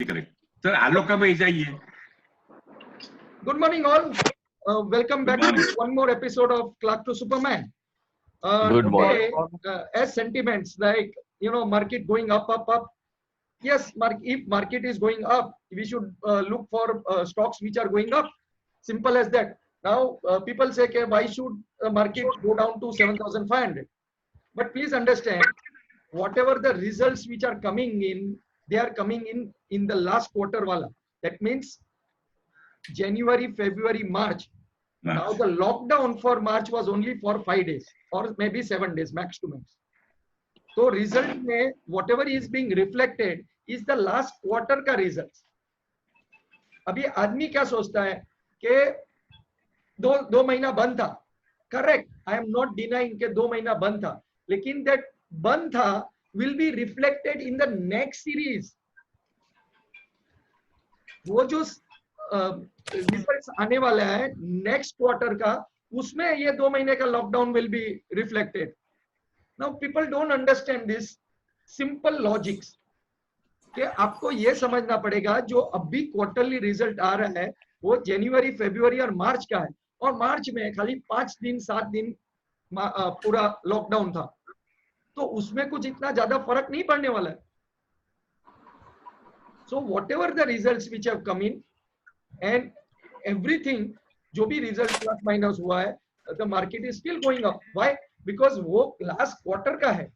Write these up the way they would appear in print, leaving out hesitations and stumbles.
Correct sir, आलोक का भाई जाइए. Good morning, all. Welcome Good back to morning. one more episode of Clark to Superman. Good Today, morning. as sentiments like market going up, up, up. Yes, if market is going up, we should look for stocks which are going up. Simple as that. Now, people say, okay, why should market go down to 7,500? But please understand, whatever the results which are coming in, they are coming in the last quarter wala. That means January, February, March. Now the lockdown for March was only for 5 days or maybe 7 days max to max. So result में whatever is being reflected is the last quarter का results. अभी आदमी क्या सोचता है कि दो महीना बंद था. Correct. I am not denying कि 2 महीना बंद था. लेकिन that बंद था will be reflected in the next series. वो जो रिजल्ट्स आने वाला है नेक्स्ट क्वार्टर का, उसमें ये 2 महीने का lockdown will be reflected. Now people don't understand this simple logics कि आपको ये समझना पड़ेगा जो अभी क्वार्टरली रिजल्ट आ रहा है वो जनवरी, फरवरी और मार्च का है, और मार्च में खाली 5 दिन 7 दिन पूरा लॉकडाउन था, तो उसमें कुछ इतना ज्यादा फर्क नहीं पड़ने वाला है. So whatever the results which have come in and everything, जो भी result plus minus हुआ है, the market is still going up. Why? Because वो last quarter का है.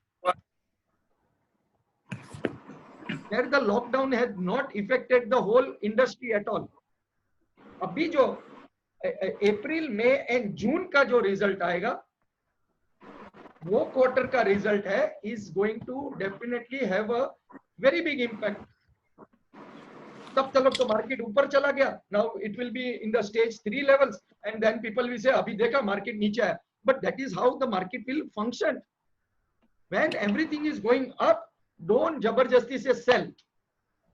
There the lockdown has not affected the whole industry at all. अभी जो अप्रैल, मई and June का जो रिजल्ट आएगा वो क्वार्टर का रिजल्ट है, is going to definitely have a very big impact. तब तक तो मार्केट ऊपर चला गया. Now it will be in the stage 3 levels and then people will say अभी देखा मार्केट नीचे है. But that is how the market will function. When everything is going up, don't जबरदस्ती से sell,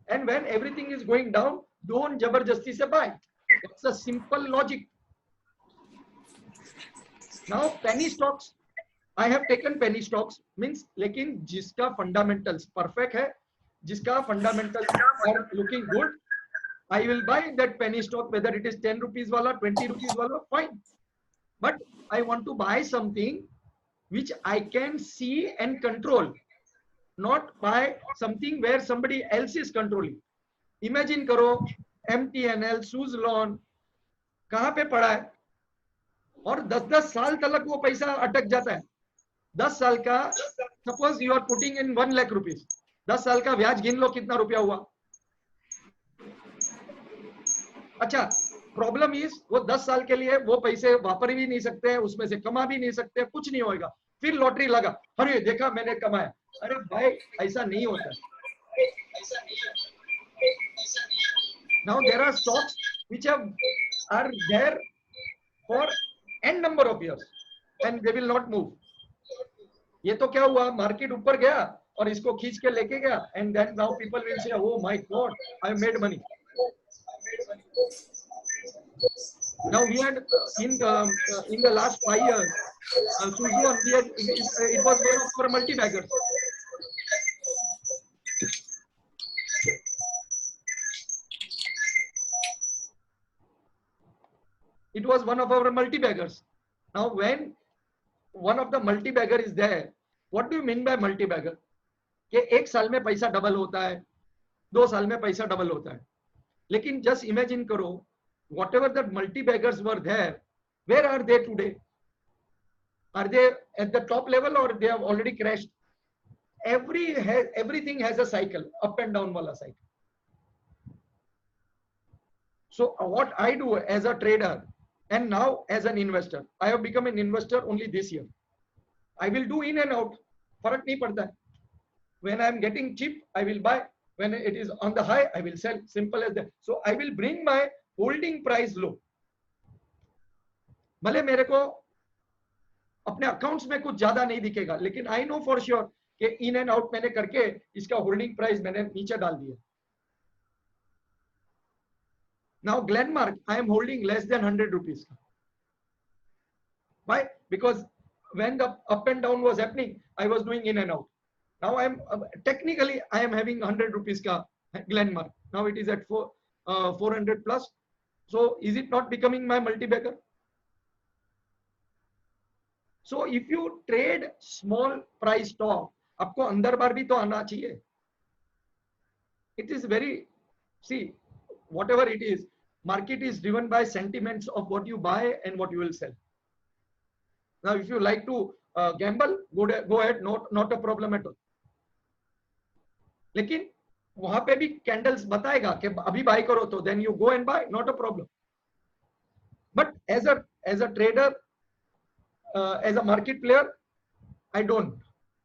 and when everything is going down, don't जबरदस्ती से buy. It's a simple logic. Now penny stocks, I have taken penny stocks means, लेकिन जिसका fundamentals perfect है, जिसका fundamentals are looking good, I will buy that penny stock, whether it is 10 rupees wala, 20 rupees wala, fine. But I want to buy something which I can see and control, not buy something where somebody else is controlling. Imagine करो MTNL, Suzlon कहाँ पे पड़ा है और 10-10 साल तक वो पैसा अटक जाता है. 10 साल का, suppose you are putting in 1 lakh rupees, 10 साल का ब्याज गिन लो कितना रुपया हुआ. अच्छा, प्रॉब्लम इज वो 10 साल के लिए वो पैसे वापर भी नहीं सकते हैं, उसमें से कमा भी नहीं सकते, कुछ नहीं होएगा. फिर लॉटरी लगा, अरे देखा मैंने कमाया. अरे भाई ऐसा नहीं होता. Now there are stocks which are there for n number of years and they will not move. ये तो क्या हुआ, मार्केट ऊपर गया और इसको खींच के लेके गया, and then now people will say oh my God, I made money. Now we had in the last 5 years, Suzlon, it was one of our multi-baggers. It was one of our multi-baggers. Now when one of the multi-bagger is there, what do you mean by multi-bagger? कि 1 साल में पैसा double होता है, 2 साल में पैसा double होता है. लेकिन जस्ट इमेजिन करो, whatever the multi-baggers were there, where are they today? Are they at the top level or they have already crashed? Everything has a cycle, up and down wala cycle. So what I do as a trader and now as an investor, I have become an investor only this year. I will do in and out, फर्क नहीं पड़ता है. When I am getting cheap, I will buy. When it is on the high, I will sell. Simple as that. So I will bring my holding price low. भले मेरे को अपने accounts में कुछ ज्यादा नहीं दिखेगा, लेकिन आई नो फॉर श्योर कि इन एंड आउट मैंने करके इसका होल्डिंग प्राइस मैंने नीचे डाल दिया. Now Glenmark I am holding less than 100 rupees. Why? Because when the up and down was happening, I was doing in and out. Now I am technically I am having 100 rupees का Glenmark. Now it is at 400 plus. So is it not becoming my multi-bagger? So if you trade small price stock, आपको अंदर बार भी तो आना चाहिए. It is very, see, whatever it is, market is driven by sentiments of what you buy and what you will sell. Now, if you like to gamble, go ahead, not a problem at all. लेकिन वहां पे भी candles बताएगा कि अभी bye करो तो then you go and buy, not a problem. But as a trader, as a market player, I don't.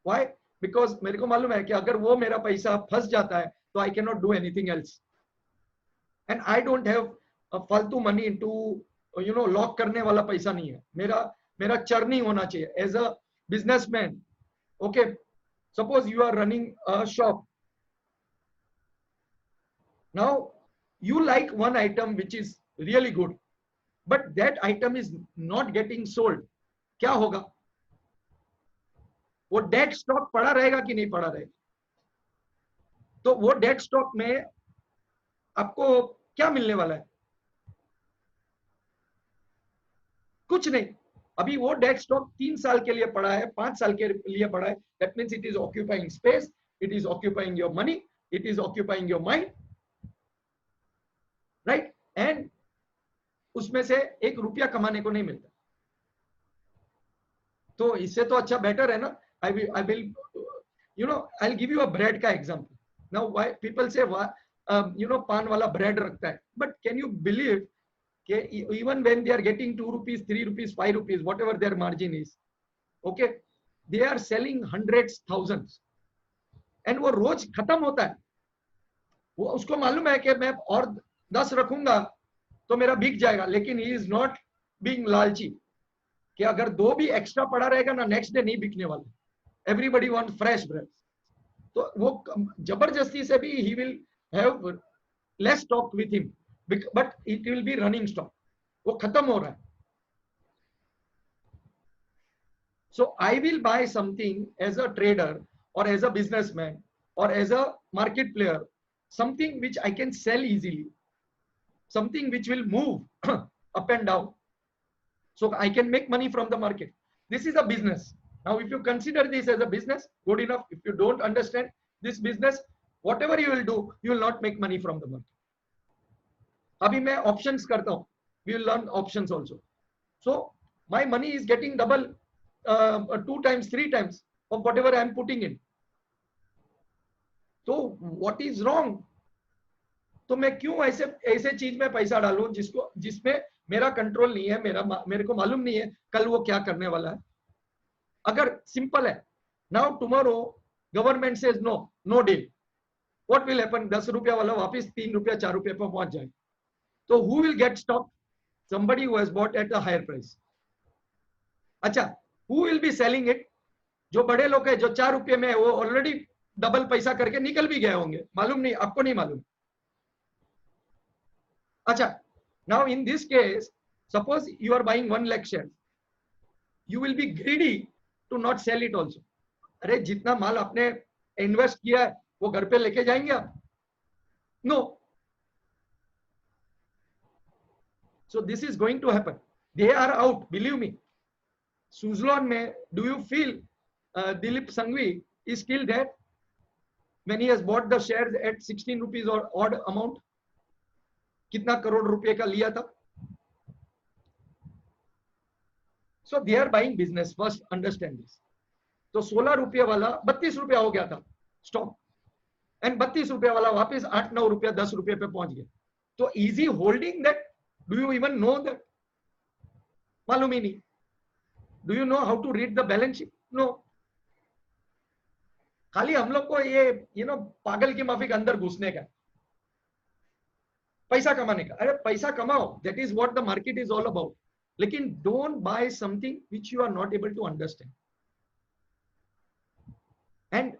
Why? Because मेरे को मालूम है कि अगर वो मेरा पैसा फंस जाता है तो I cannot do anything else. And I don't have a फालतू money into लॉक करने वाला पैसा नहीं है. मेरा चर नहीं होना चाहिए. As a businessman, okay, suppose you are running a shop. Now you like one item which is really good, but that item is not getting sold. क्या होगा? वो डेड स्टॉक पड़ा रहेगा कि नहीं पड़ा रहेगा? तो वो डेड स्टॉक में आपको क्या मिलने वाला है? कुछ नहीं. अभी वो डेड स्टॉक 3 साल के लिए पड़ा है, 5 साल के लिए पड़ा है. That means it is occupying space, it is occupying your money, it is occupying your mind, right? And उसमें से 1 रुपया कमाने को नहीं मिलता. तो इससे तो अच्छा बेटर है ना. I will I'll give you a bread का example. Now why people say पान वाला bread रखता है, but can you believe कि even when they are getting 2 rupees, 3 rupees, 5 rupees, whatever their margin is, okay, they are selling hundreds, thousands, and वो रोज खत्म होता है. वो उसको मालूम है कि मैं और 10 रखूंगा तो मेरा बिक जाएगा, लेकिन he is not being लालची कि अगर 2 भी एक्स्ट्रा पड़ा रहेगा ना, नेक्स्ट डे नहीं बिकने वाला. Everybody wants fresh bread. तो वो जबरदस्ती से भी he will have less stock with him, but it will be running stock. वो खत्म हो रहा है. So I will buy something as a trader or as a businessman or as a market player, something which I can sell easily, something which will move up and down, so I can make money from the market. This is a business. Now, if you consider this as a business, good enough. If you don't understand this business, whatever you will do, you will not make money from the market. अभी मैं options करता हूँ. We will learn options also. So my money is getting double, 2 times, 3 times of whatever I am putting in. So what is wrong? तो मैं क्यों ऐसे चीज में पैसा डालूं जिसमें मेरा कंट्रोल नहीं है, मेरे को मालूम नहीं है कल वो क्या करने वाला है. अगर सिंपल है, now tomorrow government says no deal, what will happen? 10 रुपया वाला वापस 3 रुपया 4 रुपये पर पहुंच जाए. तो who will get stock? somebody who has bought at a higher price. अच्छा, who will be selling it? जो बड़े लोग हैं, जो 4 रुपये में, वो ऑलरेडी डबल पैसा करके निकल भी गए होंगे. मालूम नहीं, आपको नहीं मालूम. अच्छा, now in this case, suppose you are buying 1 lakh shares, you will be greedy to not sell it also. अरे जितना माल आपने इन्वेस्ट किया है वो घर पे लेके जाएंगे आप? No. So this is going to happen. They are out, believe me. Suzlon में, do you feel Dilip Sanghvi is still there when he has bought the shares at 16 rupees or odd amount? कितना करोड़ रुपए का लिया था? So they are buying business. First understand this. तो 16 रुपये वाला 32 रुपया हो गया था स्टॉक, एंड 32 रुपया वाला वापस 8-9 रुपया 10 रुपये पे पहुंच गया. तो easy holding that? Do you even know that? मालूम ही नहीं. Do you know how to read the balance sheet? No. खाली हम लोग को ये पागल की माफिक अंदर घुसने का, पैसा कमाने का. अरे पैसा कमाओ, that is what the market is all about. लेकिन don't buy something which you are not able to understand. And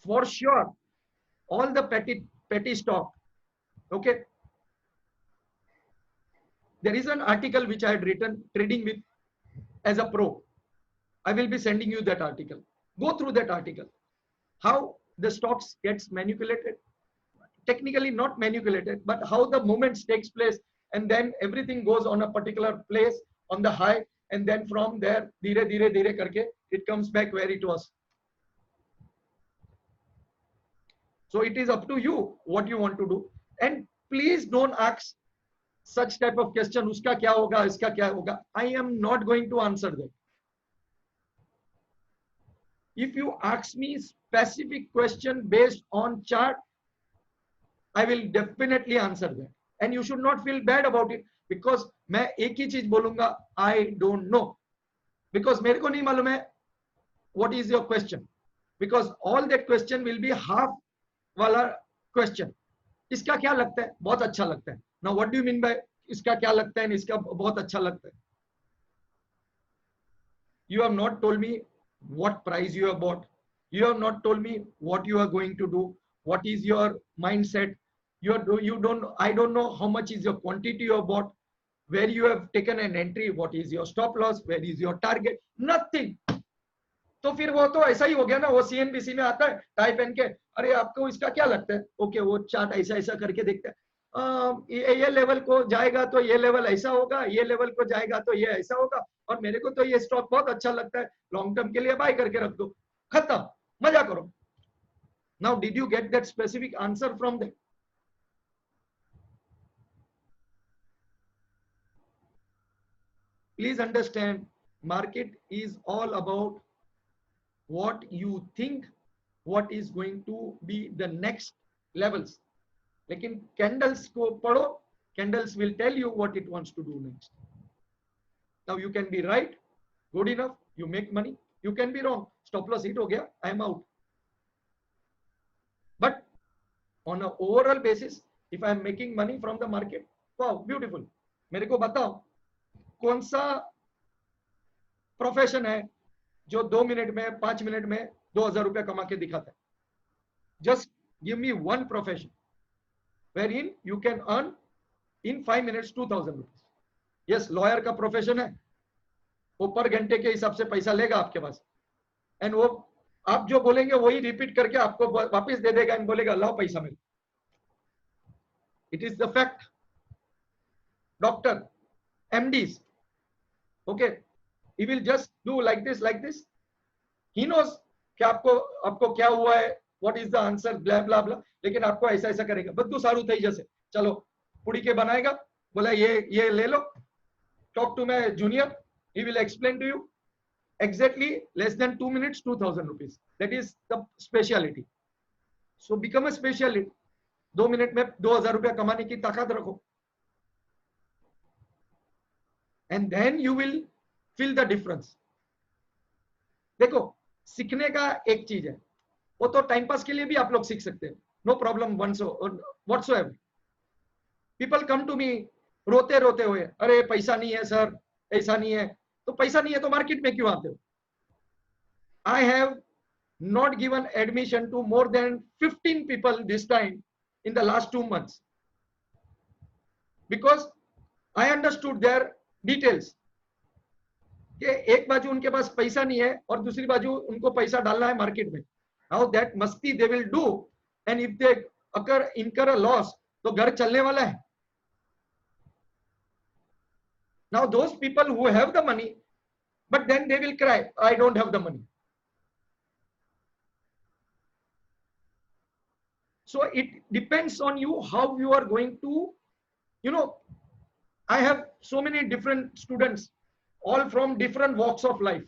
for sure, all the petty stock, okay, there is an article which I had written, Trading with as a Pro. I will be sending you that article. Go through that article. How the stocks gets manipulated. technically not manipulated, but how the movements takes place, and then everything goes on a particular place on the high, and then from there धीरे धीरे धीरे करके it comes back where it was. So it is up to you what you want to do, and please don't ask such type of question, uska kya hoga, iska kya hoga. I am not going to answer that. If you ask me specific question based on chart, I will definitely answer that, and you should not feel bad about it, because मैं एक ही चीज बोलूंगा, I don't know, because मेरे को नहीं मालूम है what is your question, because all that question will be half वाला question. इसका क्या लगता है, बहुत अच्छा लगता है. Now what do you mean by इसका क्या लगता है, इसका बहुत अच्छा लगता है? You have not told me what price you have bought. You have not told me what you are going to do. What is your mindset? You don't. I don't know how much is your quantity you have bought. Where you have taken an entry. What is your stop loss? Where is your target? Nothing. तो फिर वो तो ऐसा ही हो गया ना. वो CNBC में आता है टाई पहन के, अरे आपको इसका क्या लगता है? ओके, वो चार्ट ऐसा ऐसा करके देखता है. ये लेवल को जाएगा तो ये लेवल ऐसा होगा, ये लेवल को जाएगा तो ये ऐसा होगा, और मेरे को तो ये स्टॉक बहुत अच्छा लगता है, लॉन्ग टर्म के लिए बाय करके रख दो. खत्म, मजा करो. Now did you get that specific answer from them? Please understand, market is all about what you think, what is going to be the next levels. लेकिन candles को पढ़ो, candles will tell you what it wants to do next. Now you can be right, good enough, you make money. You can be wrong, stop loss hit हो गया, I am out. But on an overall basis, if I am making money from the market, wow, beautiful. मेरे को बताओ कौन सा profession है जो 2 minute में 5 मिनट में 2000 रुपया कमा के दिखाता है? Just give me one profession wherein you can earn in 5 minutes 2000 rupees. Yes, lawyer का प्रोफेशन है, वो पर घंटे के हिसाब से पैसा लेगा आपके पास, एंड वो आप जो बोलेंगे वही रिपीट करके आपको वापस दे देगा एंड बोलेगा लाओ पैसा मेरे. It is the fact. Doctor, MDs, okay, he will just do like this. He knows कि आपको क्या हुआ है, what is the answer, blah blah blah, लेकिन आपको ऐसा ऐसा करेगा. बद्दू सारू थई जैसे, चलो पुड़ी के बनाएगा, बोला ये ले लो, talk to my junior, he will explain to you exactly less than 2 minutes 2000 rupees. That is the speciality. So become a specialist. 2 minute में 2000 रुपया कमाने की ताकत रखो, and then you will feel the difference. देखो, सीखने का एक चीज है, वो तो टाइम पास के लिए भी आप लोग सीख सकते हैं, no problem whatsoever. People come to me रोते रोते हुए, अरे पैसा नहीं है सर, ऐसा नहीं है. तो पैसा नहीं है तो मार्केट में क्यों आते हो? I have not given admission to more than 15 people this time in the last 2 months, because I understood their details. कि एक बाजू उनके पास पैसा नहीं है और दूसरी बाजू उनको पैसा डालना है मार्केट में. How that मस्ती they will do, and if they incur a loss, तो घर चलने वाला है. Now those people who have the money, but then they will cry, I don't have the money. So it depends on you how you are going to, I have so many different students, all from different walks of life.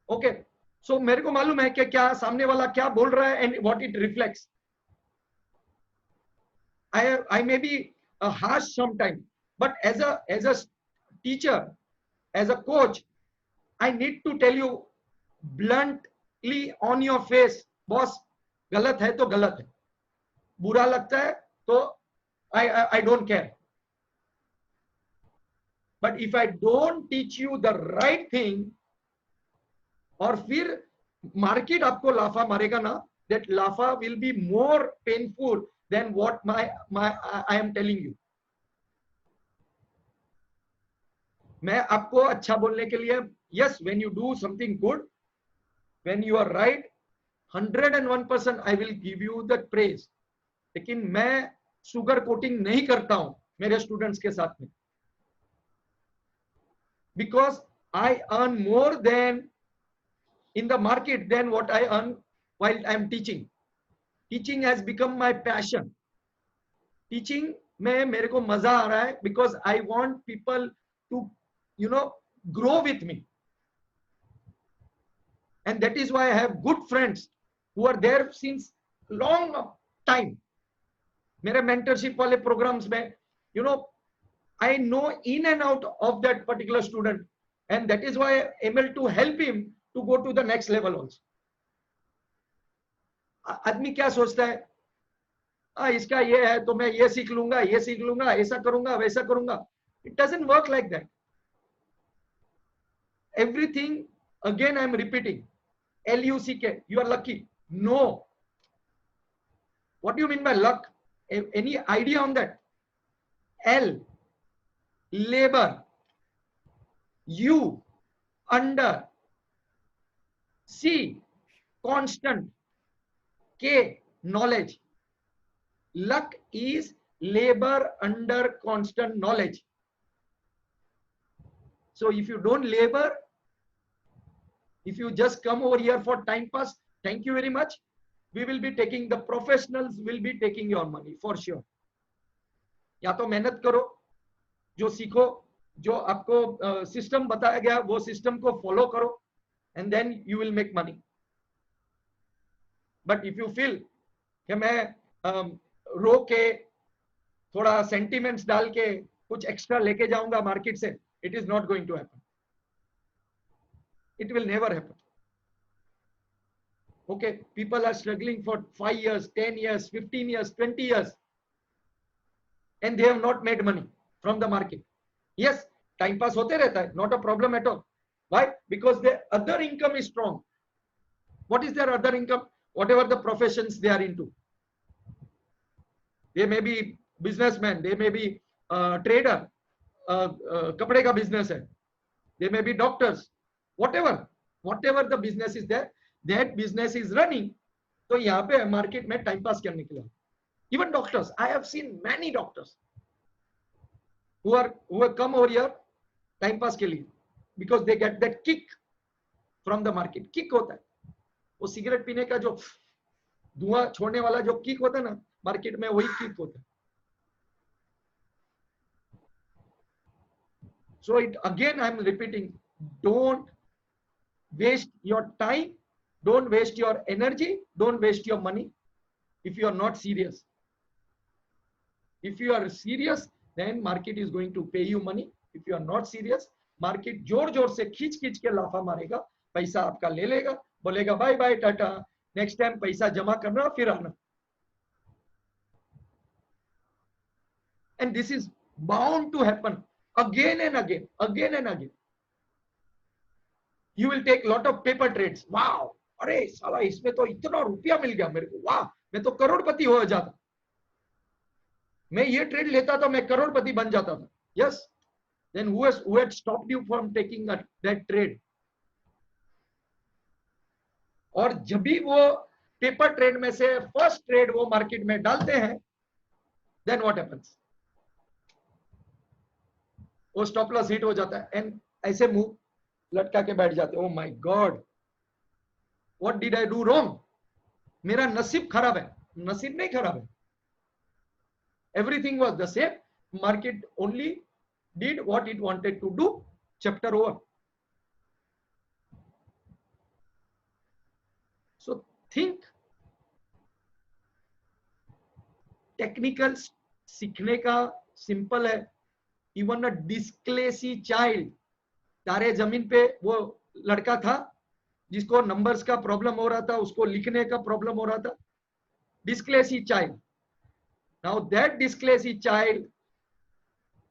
Okay, so मेरे को मालूम है कि क्या सामने वाला क्या बोल रहा है and what it reflects. I may be harsh sometime, but as a teacher, as a coach, I need to tell you bluntly on your face, boss, गलत है तो गलत है, बुरा लगता है तो I don't care. But if I don't teach you the right thing, और फिर मार्केट आपको लाफा मारेगा ना, that लाफा will be more painful than what I am telling you. मैं आपको अच्छा बोलने के लिए, yes, when you do something good, when you are right, 101% I will give you the praise. लेकिन मैं सुगर कोटिंग नहीं करता हूं मेरे स्टूडेंट्स के साथ में, because I earn more than in the market than what I earn while I am teaching. Teaching has become my passion. Teaching में मेरे को मजा आ रहा है because I want people to, you know, grow with me. And that is why I have good friends who are there since long time. मेरे mentorship वाले programs में, you know, I know in and out of that particular student, and that is why I am able to help him to go to the next level also. आदमी क्या सोचता है, इसका ये है तो मैं ये सीख लूंगा, ऐसा करूंगा, वैसा करूंगा. It doesn't work like that. Everything, again I am repeating, L-U-C-K, you are lucky. No. What do you mean by luck? Any idea on that? L, labor. U, under. C, constant. K, knowledge. Luck is labor under constant knowledge. So if you don't labor, if you just come over here for time pass, thank you very much. We will be taking, the professionals will be taking your money for sure. या तो मेहनत करो, जो सीखो, जो आपको system बताया गया वो सिस्टम को फॉलो करो, and then you will make money. But if you feel कि मैं रो के थोड़ा सेंटिमेंट्स डाल के कुछ एक्स्ट्रा लेके जाऊंगा मार्केट से, it is not going to happen. It will never happen. Okay, people are struggling for 5 years, 10 years, 15 years, 20 years, and they have not made money from the market. Yes, time pass होते रहता है, not a problem at all. Why? Because their other income is strong. What is their other income? Whatever the professions they are into. They may be businessmen, they may be trader, कपड़े का business है, they may be doctors, whatever the business is there, that business is running. तो यहाँ पे market में time pass करने के लिए. Even doctors, I have seen many doctors who have come over here time pass के लिए, because they get that kick from the market. Kick होता है, वो सिगरेट पीने का जो धुआं छोड़ने वाला जो किक होता है ना, मार्केट में वही किक होता है. So it again I am repeating, don't waste your time, don't waste your energy, don't waste your money if you are not serious. If you are serious, then market is going to pay you money. If you are not serious, market जोर जोर से खींच के लाफा मारेगा, पैसा आपका ले लेगा, बोलेगा bye bye tata, next time पैसा जमा करना फिर आना. And this is bound to happen again and again. You will take lot of paper trades. Wow, अरे साला इसमें तो इतना रुपया मिल गया मेरे को, वाह, मैं तो करोड़पति हो जाता, मैं ये ट्रेड लेता तो मैं करोड़पति बन जाता था. Yes, then who had stopped you from taking that trade? और जब भी वो पेपर ट्रेड में से फर्स्ट ट्रेड वो मार्केट में डालते हैं, then what happens? वो स्टॉप लॉस हिट हो जाता है, एंड ऐसे मुंह लटका के बैठ जाते हैं. Oh my God, what did I do wrong? मेरा नसीब खराब है. नसीब नहीं खराब है, everything was the same. Market only did what it wanted to do. Chapter over. So think, technical सीखने का सिंपल है. इवन अ डिस्क्लेसी चाइल्ड, तारे जमीन पे वो लड़का था जिसको नंबर्स का प्रॉब्लम हो रहा था, उसको लिखने का प्रॉब्लम हो रहा था. डिस्क्लेसी चाइल्ड. नाउ दैट डिस्क्लेसी चाइल्ड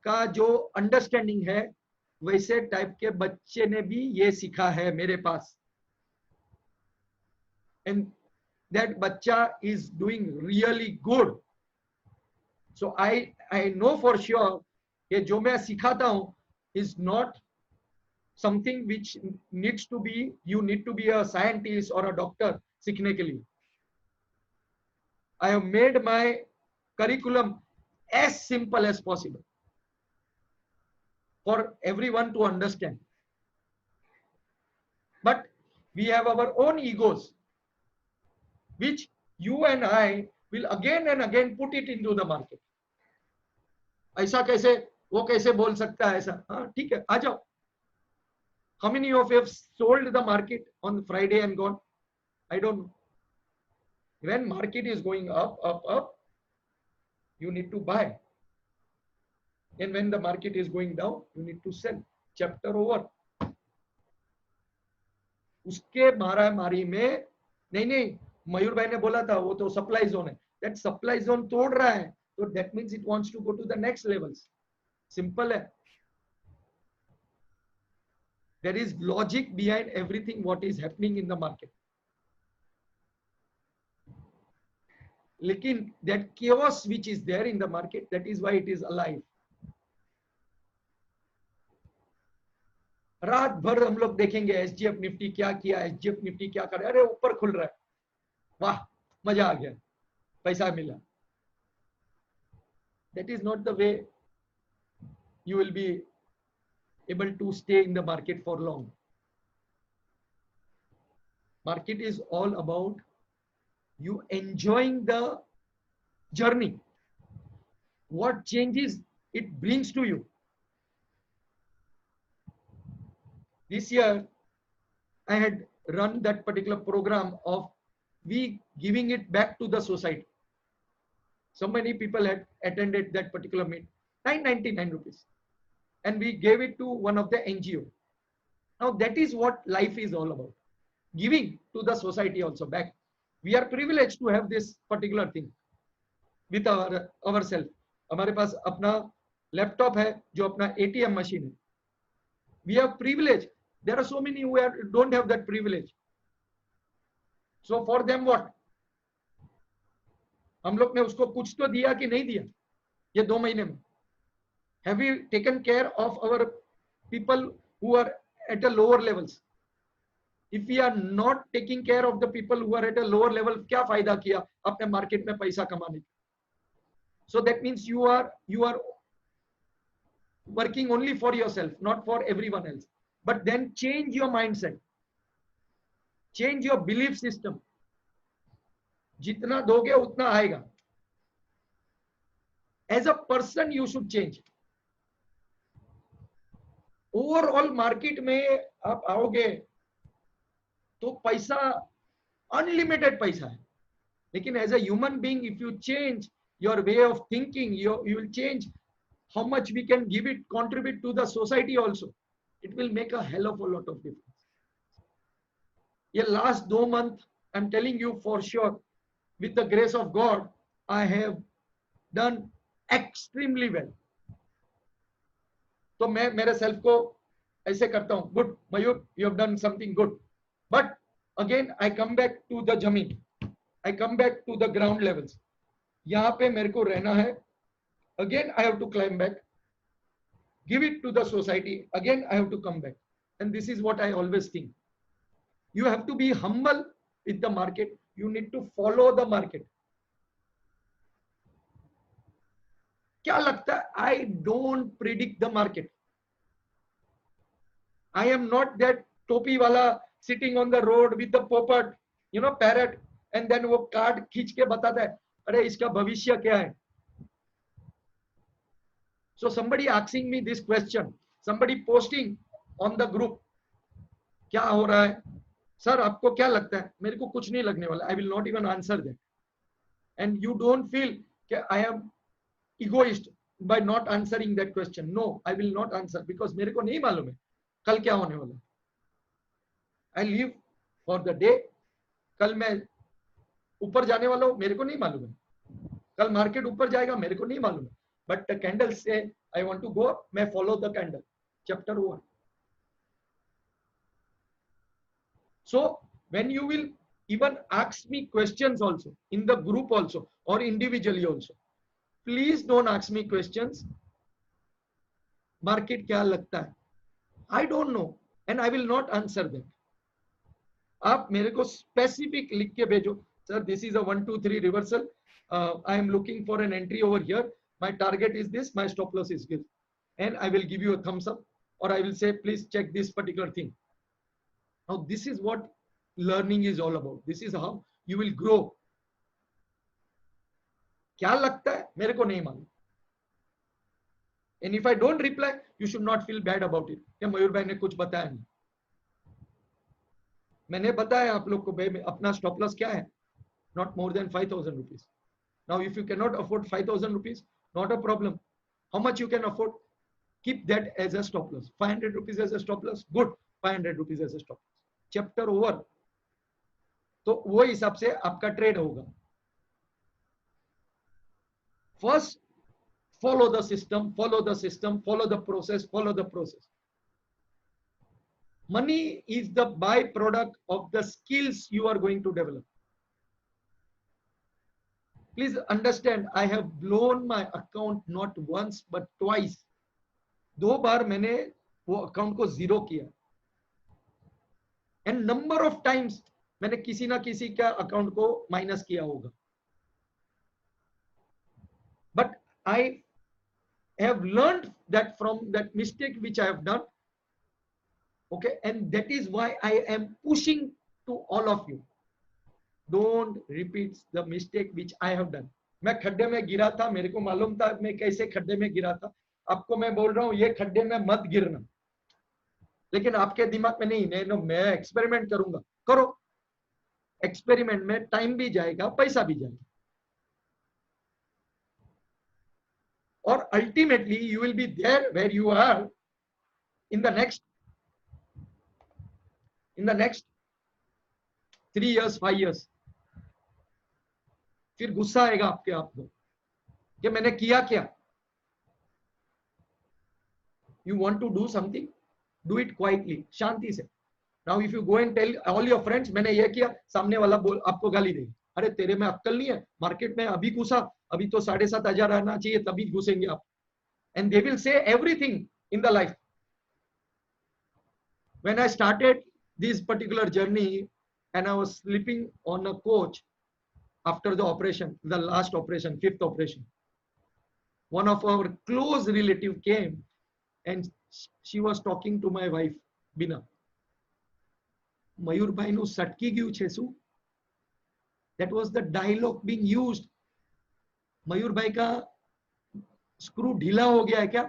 का जो अंडरस्टैंडिंग है, वैसे टाइप के बच्चे ने भी ये सीखा है मेरे पास, एंड दैट बच्चा is doing really good. So I know for sure कि जो मैं सिखाता हूं is not something which needs to be, you need to be a scientist or a doctor सीखने के लिए. I have made my curriculum as simple as possible for everyone to understand. But we have our own egos, which you and I will again and again put it into the market. ऐसा कैसे, वो कैसे बोल सकता है ऐसा? हाँ ठीक है, आ जाओ. How many of you have sold the market on Friday and gone? I don't know. When market is going up, you need to buy. And when the market is going down, you need to sell. Chapter over. उसके मारामारी में नहीं, मयूर भाई ने बोला था वो तो सप्लाई जोन है. That supply zone तोड़ रहा है, so that means it wants to go to the next levels. Simple है. There is logic behind everything what is happening in the market. लेकिन that chaos which is there in the market, that is why it is alive. रात भर हम लोग देखेंगे एसजीएफ Nifty क्या किया, एसजीएफ Nifty क्या कर रहा है, अरे ऊपर खुल रहा है, वाह मजा आ गया, पैसा मिला. That is not the way you will be able to stay in the market for long. Market is all about you enjoying the journey. What changes it brings to you. This year, I had run that particular program of we giving it back to the society. So many people had attended that particular meet, 999 rupees. And we gave it to one of the NGO. Now that is what life is all about. Giving to the society also back. We are privileged to have this particular thing with ourselves. हमारे पास अपना laptop है जो अपना ATM machine है. We have privilege. There are so many who don't have that privilege. So for them what? हम लोग ने उसको कुछ तो दिया कि नहीं दिया ये 2 महीने में? Have we taken care of our people who are at a lower levels? If we are not taking care of the people who are at a lower level, क्या फायदा किया अपने मार्केट में पैसा कमाने? So that means you are working only for yourself, not for everyone else. But then change your mindset, change your belief system. जितना दोगे उतना आएगा. As a person you should change. Overall market में आप आओगे तो पैसा अनलिमिटेड पैसा है, लेकिन as a human being if you change your way of thinking, you will change how much we can give it, contribute to the society also. It will make a hell of a lot of difference. ये last 2 months I'm telling you for sure, with the grace of God, I have done extremely well. तो मैं मेरे self को ऐसे करता हूँ, good Mayur, you have done something good. But again I come back to the जमीन, I come back to the ground levels. यहाँ पे मेरे को रहना है. Again I have to climb back, give it to the society. Again I have to come back. And this is what I always think. You have to be humble with the market. You need to follow the market. क्या लगता है? I don't predict the market. I am not that टोपी वाला sitting on the road with the पोपट, you know, parrot, and then वो card खींच के बताता है अरे इसका भविष्य क्या है. So somebody asking me this question, somebody posting on the group, क्या हो रहा है सर, आपको क्या लगता है? मेरे को कुछ नहीं लगने वाला. I will not even answer that. And you don't feel कि I am egoist by not answering that question. No, I will not answer because मेरे को नहीं मालूम है कल क्या होने वाला. I live for the day. कल मैं ऊपर जाने वाला हूँ, मेरे को नहीं मालूम है. कल मार्केट ऊपर जाएगा, मेरे को नहीं मालूम है. But the candle say I want to go up, मैं follow the candle. Chapter 1. So when you will even ask me questions also in the group also or individually also, please don't ask me questions. Market क्या लगता है? I don't know and I will not answer that. आप मेरे को specific लिख के भेजो, sir this is a 1 2 3 reversal, I am looking for an entry over here, my target is this, my stop loss is this, and I will give you a thumbs up, or I will say please check this particular thing. Now this is what learning is all about, this is how you will grow. क्या लगता है मेरे को नहीं मालूम, and if I don't reply you should not feel bad about it कि मयूर भाई ने कुछ बताया नहीं, मैंने बताया आप लोग को भाई अपना स्टॉप लॉस क्या है, not more than 5,000 rupees. Now if you cannot afford 5,000 rupees, not a problem, how much you can afford, keep that as a stop loss, 500 rupees as a stop loss, good, 500 rupees as a stop loss, chapter over. तो वो हिसाब से आपका trade होगा. First follow the system, follow the system, follow the process, follow the process. Money is the byproduct of the skills you are going to develop. Please understand, I have blown my account not once but twice. 2 बार मैंने वो account को zero किया, and number of times मैंने किसी ना किसी का account को माइनस किया होगा. But I have learned that from that mistake which I have done, okay, and that is why I am pushing to all of you, don't repeat the mistake which I have done. मैं खड्डे में गिरा था, मेरे को मालूम था मैं कैसे खड्डे में गिरा था. आपको मैं बोल रहा हूं ये खड्डे में मत गिरना, लेकिन आपके दिमाग में नहीं, मैं एक्सपेरिमेंट करूंगा. करो, एक्सपेरिमेंट में टाइम भी जाएगा, पैसा भी जाएगा, or ultimately you will be there where you are in the next 3 years 5 years. फिर गुस्सा आएगा आपके आप को कि मैंने किया क्या. You want to do something, do it quietly, शांति से. Now if you go and tell all your friends मैंने ये किया, सामने वाला बोल आपको गाली देगा, अरे तेरे में अक्ल नहीं है, मार्केट में अभी घुसा, अभी तो 7,500 आना चाहिए तभी घुसेंगे आप. And they will say everything in the life. When I started this particular journey and I was sleeping on a couch after the operation, the last operation, 5th operation, one of our close relative came and she was talking to my wife, Bina. Mayur bhai nu satki gyu છે શું? That was the dialogue being used. मयूर भाई का screw ढीला हो गया है क्या?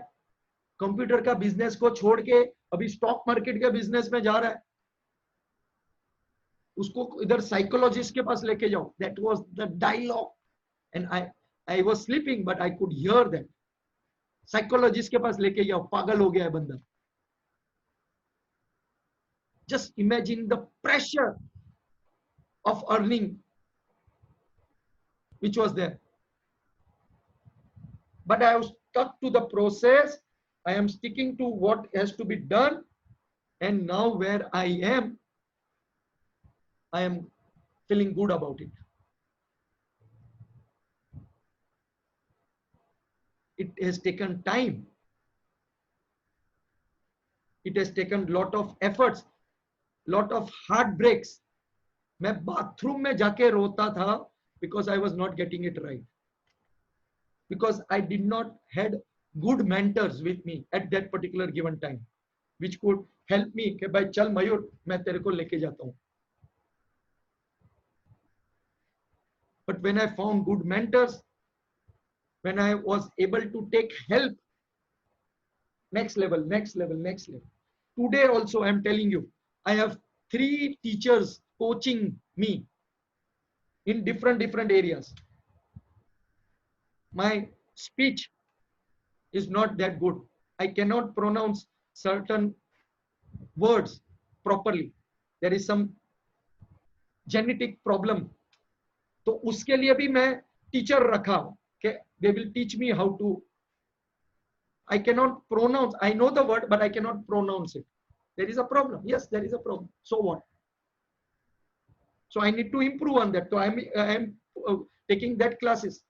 Computer का बिजनेस को छोड़ के अभी स्टॉक मार्केट के बिजनेस में जा रहा है, उसको इधर साइकोलॉजिस्ट के पास लेके जाओ. That was the dialogue and I was sleeping but I could hear that. Psychologist के पास लेके जाओ, पागल हो गया है बंदा. Just imagine the pressure of earning which was there. But I have stuck to the process. I am sticking to what has to be done. And now where I am feeling good about it. It has taken time. It has taken lot of efforts, lot of heartbreaks. मैं bathroom में जाके रोता था because I was not getting it right. Because I did not had good mentors with me at that particular given time, which could help me कि भाई चल मयूर मैं तेरे को लेके जाता हूँ. But when I found good mentors, when I was able to take help, next level. Today also I am telling you, I have 3 teachers coaching me in different areas. My speech is not that good. I cannot pronounce certain words properly. There is some genetic problem. तो उसके लिए भी मैं teacher रखा कि they will teach me how to. I cannot pronounce. I know the word, but I cannot pronounce it. There is a problem. Yes, there is a problem. So what? So I need to improve on that. So I am taking that classes.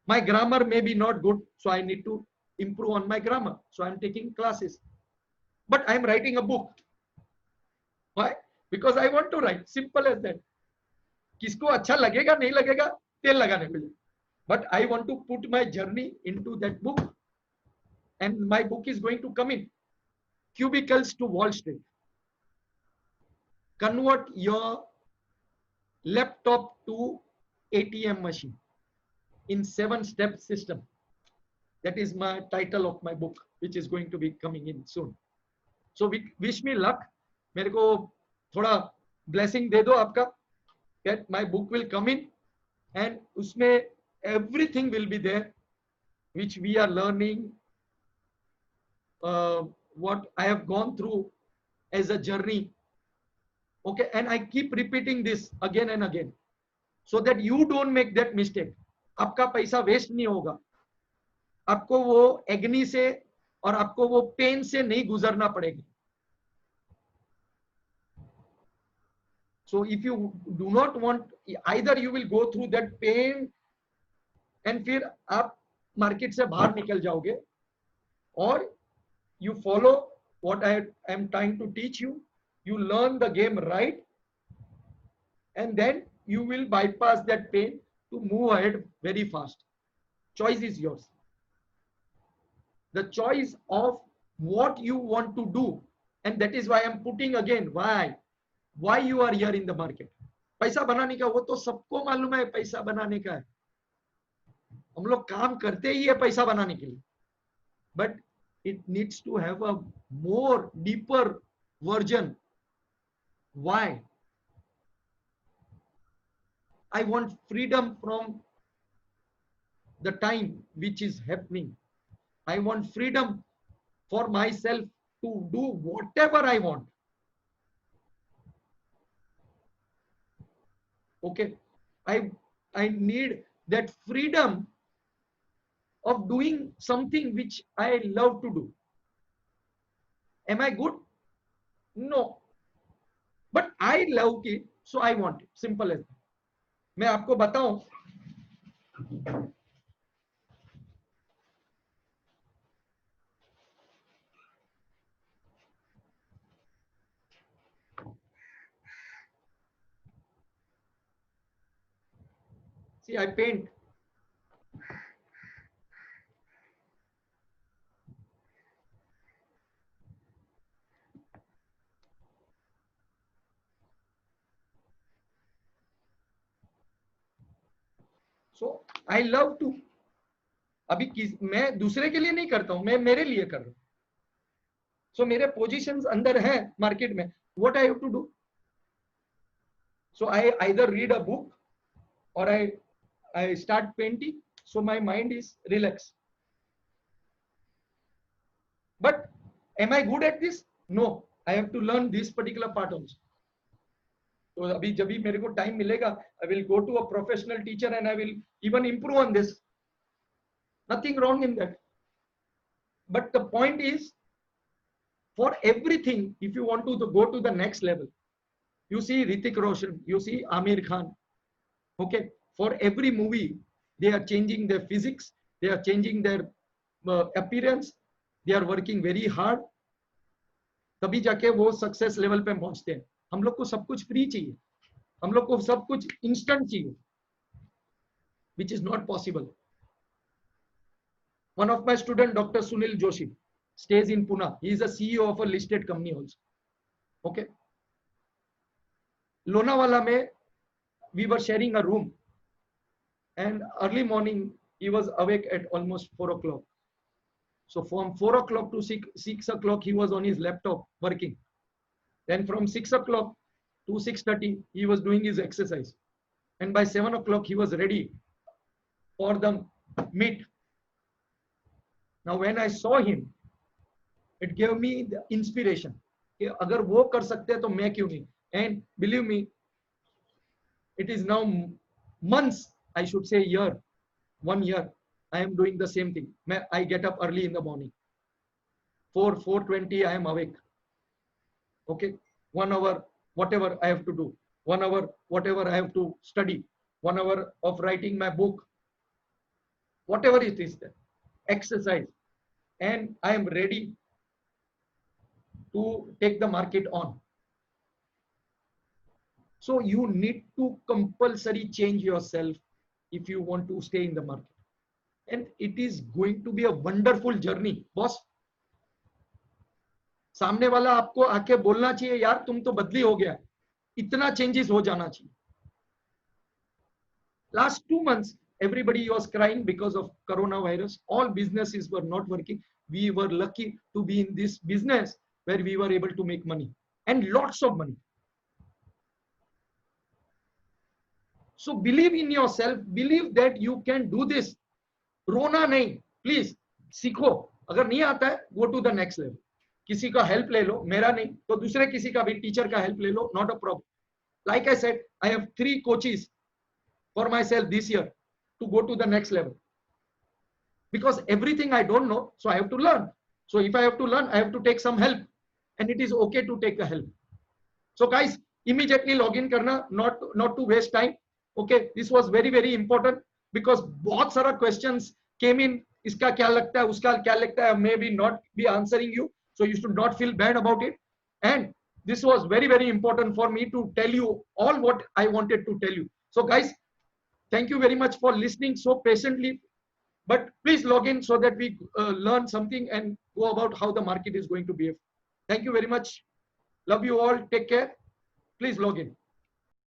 My grammar may be not good, so I need to improve on my grammar. So I'm taking classes. But I'm writing a book. Why? because I want to write. Simple as that. किसको अच्छा लगेगा नहीं लगेगा तेल लगाने को, but I want to put my journey into that book, and my book is going to come in Cubicles to Wall Street. Convert your laptop to ATM machine in 7-step system. That is my title of my book, which is going to be coming in soon. So wish me luck. मेरे को थोड़ा blessing दे दो आपका, that my book will come in, and उसमें everything will be there which we are learning, what I have gone through as a journey. Okay, and I keep repeating this again and again so that you don't make that mistake. आपका पैसा waste नहीं होगा, आपको वो एग्नी से और आपको वो पेन से नहीं गुजरना पड़ेगा. So if you do not want, either you will go through that pain and फिर आप मार्केट से बाहर निकल जाओगे, or you follow what I am trying to teach you, you learn the game right, and then you will bypass that pain to move ahead very fast. Choice is yours. The choice of what you want to do, and that is why I am putting again why you are here in the market. पैसा बनाने का वो तो सबको मालूम है, पैसा बनाने का है, हम लोग काम करते ही है पैसा बनाने के लिए, but it needs to have a more deeper version. Why? I want freedom from the time which is happening. I want freedom for myself to do whatever I want. Okay, I need that freedom of doing something which I love to do. Am I good? No, but I love it, so I want it. Simple as that. मैं आपको बताऊं, see, I paint. So I love to. अभी मैं दूसरे के लिए नहीं करता हूं, मैं मेरे लिए कर रहा हूं. So मेरे पोजीशंस अंदर है मार्केट में. What I have to do? So I either read a book or I start painting. So my mind is relaxed. But am I good at this? No. I have to learn this particular part also. तो अभी जब भी मेरे को time मिलेगा, I will go to a professional teacher and I will even improve on this. Nothing wrong in that. But the point is, for everything, if you want to go to the next level, you see Hrithik Roshan, you see Amir Khan. Okay, for every movie, they are changing their physics, they are changing their appearance, they are working very hard. तभी जाके वो success level पे पहुंचते हैं. हम लोग को सब कुछ फ्री चाहिए, हम लोग को सब कुछ इंस्टेंट चाहिए, which is not possible. One of my student, Dr. Sunil Joshi, stays in Pune. He is a CEO of a listed company also. Okay. Lonavala mein, we were sharing a room, and early morning he was awake at almost 4 o'clock. So from 4 o'clock to 6 o'clock he was on his laptop working. Then from 6 o'clock to 6:30 he was doing his exercise, and by 7 o'clock he was ready for the meet. Now when I saw him, it gave me the inspiration कि अगर वो कर सकते हैं तो मैं क्यों नहीं. And believe me, it is now months, I should say year, 1 year, I am doing the same thing. I get up early in the morning. 4:20 I am awake. Okay, 1 hour, whatever I have to do. 1 hour, whatever I have to study. 1 hour of writing my book. Whatever it is there. Exercise, and I am ready to take the market on. So you need to compulsory change yourself if you want to stay in the market. And it is going to be a wonderful journey, boss. सामने वाला आपको आके बोलना चाहिए, यार तुम तो बदली हो गया, इतना चेंजेस हो जाना चाहिए. Last 2 months, everybody was crying because of coronavirus. All businesses were not working. We were lucky to be in this business where we were able to make money, and lots of money. So believe in yourself, believe that you can do this. रोना नहीं, please सीखो. अगर नहीं आता है, go to the next level. किसी का help ले लो, मेरा नहीं तो दूसरे किसी का भी टीचर का हेल्प ले लो, not a problem. Like I said, I have 3 coaches for myself this year to go to the next level, because everything I don't know, so I have to learn. So if I have to learn, I have to take some help, and it is okay to take a help. So guys, immediately log in karna, not to waste time. Okay, this was very important because बहुत सारा questions came in. इसका क्या लगता है, उसका क्या लगता है, maybe not be answering you, so you should not feel bad about it. And this was very important for me to tell you all what I wanted to tell you. So guys, thank you very much for listening so patiently, but please log in so that we learn something and go about how the market is going to behave. Thank you very much. Love you all. Take care. Please log in.